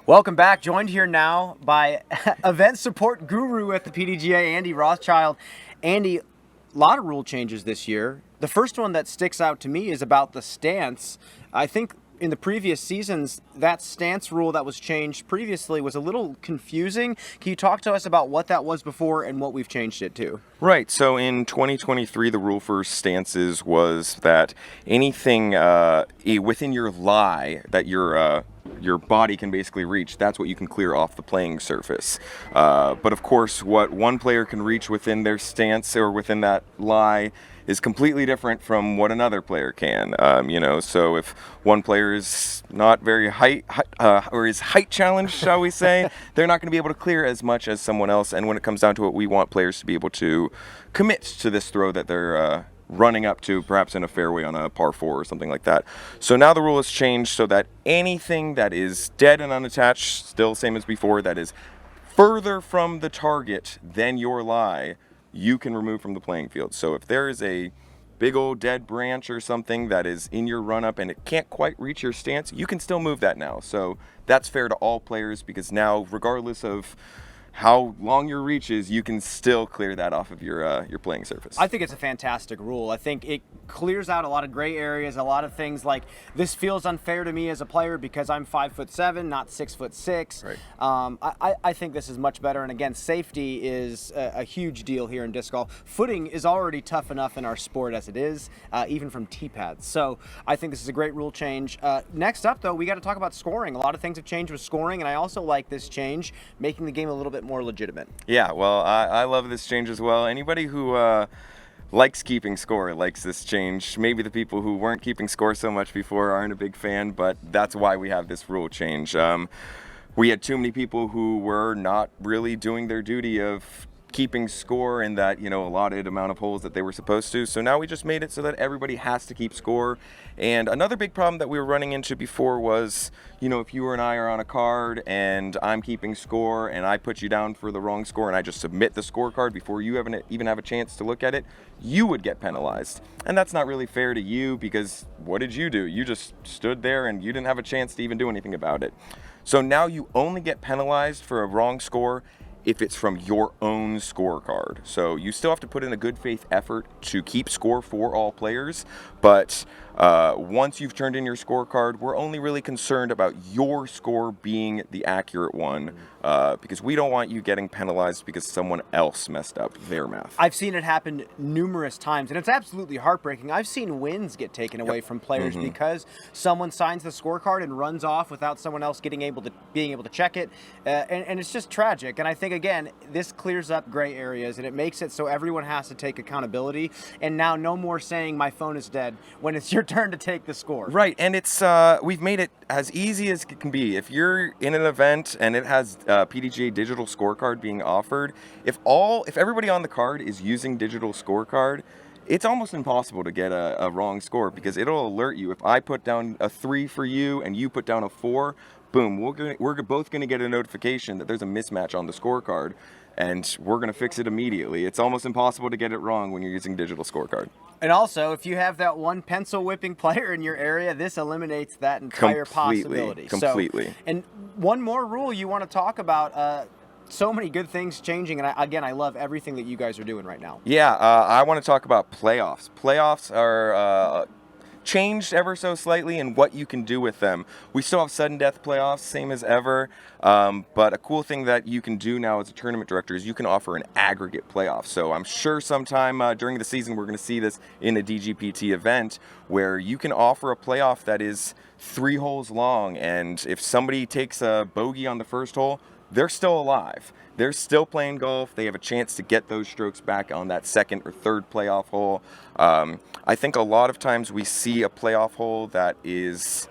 Welcome back. Joined here now by event support guru at the PDGA, Andy Rothschild. Andy, a lot of rule changes this year. The first one that sticks out to me is about the stance. I think in the previous seasons, that stance rule that was changed previously was a little confusing. Can you talk to us about what that was before and what we've changed it to? Right. So in 2023, the rule for stances was that anything within your lie that your body can basically reach, that's what you can clear off the playing surface. But of course, what one player can reach within their stance or within that lie is completely different from what another player can. So if one player is not very or is height challenged, shall we say, they're not going to be able to clear as much as someone else. And when it comes down to it, we want players to be able to commit to this throw that they're running up to, perhaps in a fairway on a par 4 or something like that. So now the rule has changed so that anything that is dead and unattached, still same as before, that is further from the target than your lie, you can remove from the playing field. So if there is a big old dead branch or something that is in your run-up and it can't quite reach your stance, you can still move that now. So that's fair to all players, because now, regardless of how long your reach is, you can still clear that off of your playing surface. I think it's a fantastic rule. I think it clears out a lot of gray areas, a lot of things like, this feels unfair to me as a player because I'm 5'7", not 6'6". Right. I think this is much better. And again, safety is a huge deal here in disc golf. Footing is already tough enough in our sport as it is, even from tee pads. So I think this is a great rule change. Next up, though, we got to talk about scoring. A lot of things have changed with scoring, and I also like this change, making the game a little bit more legitimate. Yeah, well, I love this change as well. Anybody who likes keeping score likes this change. Maybe the people who weren't keeping score so much before aren't a big fan, but that's why we have this rule change. We had too many people who were not really doing their duty of keeping score in that, allotted amount of holes that they were supposed to. So now we just made it so that everybody has to keep score. And another big problem that we were running into before was, if you and I are on a card and I'm keeping score and I put you down for the wrong score and I just submit the scorecard before you even have a chance to look at it, you would get penalized. And that's not really fair to you, because what did you do? You just stood there and you didn't have a chance to even do anything about it. So now you only get penalized for a wrong score if it's from your own scorecard. So you still have to put in a good faith effort to keep score for all players, but once you've turned in your scorecard, we're only really concerned about your score being the accurate one, because we don't want you getting penalized because someone else messed up their math. I've seen it happen numerous times, and it's absolutely heartbreaking. I've seen wins get taken away from players because someone signs the scorecard and runs off without someone else being able to check it, and it's just tragic. And I think, again, this clears up gray areas, and it makes it so everyone has to take accountability. And now no more saying my phone is dead when it's your turn to take the score. Right, and it's we've made it as easy as it can be. If you're in an event and it has PDGA digital scorecard being offered, if everybody on the card is using digital scorecard, it's almost impossible to get a wrong score, because it'll alert you. If I put down a 3 for you and you put down a 4, boom, we're both going to get a notification that there's a mismatch on the scorecard, and we're going to fix it immediately. It's almost impossible to get it wrong when you're using digital scorecard. And also, if you have that one pencil whipping player in your area, this eliminates that entire possibility. Completely. And one more rule you want to talk about, so many good things changing, and I love everything that you guys are doing right now. Yeah, I want to talk about playoffs. Playoffs are changed ever so slightly in what you can do with them. We still have sudden death playoffs, same as ever, but a cool thing that you can do now as a tournament director is you can offer an aggregate playoff. So I'm sure sometime during the season we're going to see this in a DGPT event, where you can offer a playoff that is 3 holes long, and if somebody takes a bogey on the first hole, they're still alive. They're still playing golf. They have a chance to get those strokes back on that second or third playoff hole. I think a lot of times we see a playoff hole that is,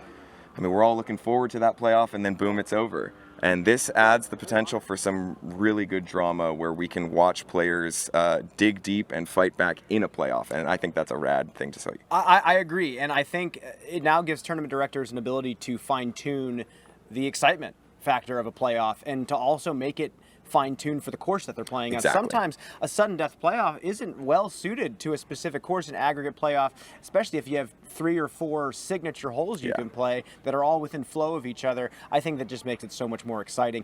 we're all looking forward to that playoff, and then boom, it's over. And this adds the potential for some really good drama where we can watch players dig deep and fight back in a playoff. And I think that's a rad thing to say. I agree. And I think it now gives tournament directors an ability to fine-tune the excitement factor of a playoff, and to also make it fine-tuned for the course that they're playing on. Exactly. Sometimes a sudden death playoff isn't well suited to a specific course, an aggregate playoff, especially if you have 3 or 4 signature holes you can play that are all within flow of each other. I think that just makes it so much more exciting.